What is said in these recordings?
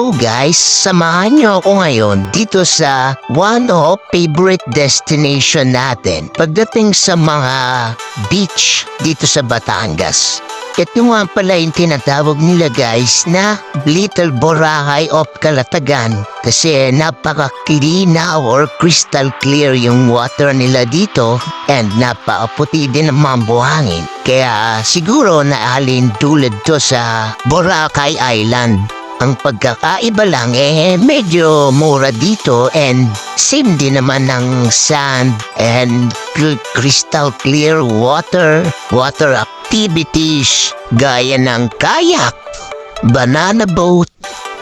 So guys, samahan niyo ako ngayon dito sa one of favorite destination natin pagdating sa mga beach dito sa Batangas. Ito nga pala yung tinatawag nila guys na Little Boracay of Calatagan kasi napaka-klinaw or crystal clear yung water nila dito and napakaputi din ang mga buhangin. Kaya siguro naalin tulad to sa Boracay Island. Ang pagkakaiba lang medyo mura dito and same din naman ng sand and crystal clear water activities gaya ng kayak, banana boat,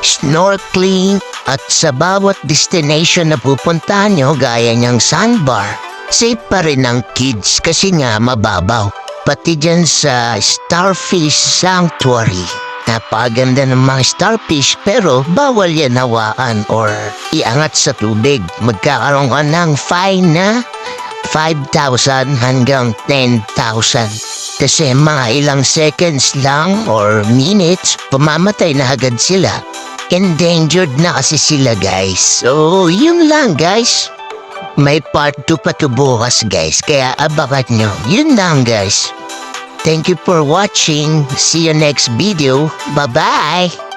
snorkeling at sa bawat destination na pupuntahan nyo gaya ng sandbar. Safe pa rin ng kids kasi nga mababaw. Pati dyan sa Starfish Sanctuary. Napaganda ng mga starfish pero bawal yan hawakan or iangat sa tubig. Magkakaroon ka ng fine na 5,000 hanggang 10,000. Kasi mga ilang seconds lang or minutes, pamamatay na agad sila. Endangered na kasi sila guys. So yun lang guys. May part 2 pa to bukas guys. Kaya abangan nyo. Yun lang guys. Thank you for watching. See you next video. Bye-bye!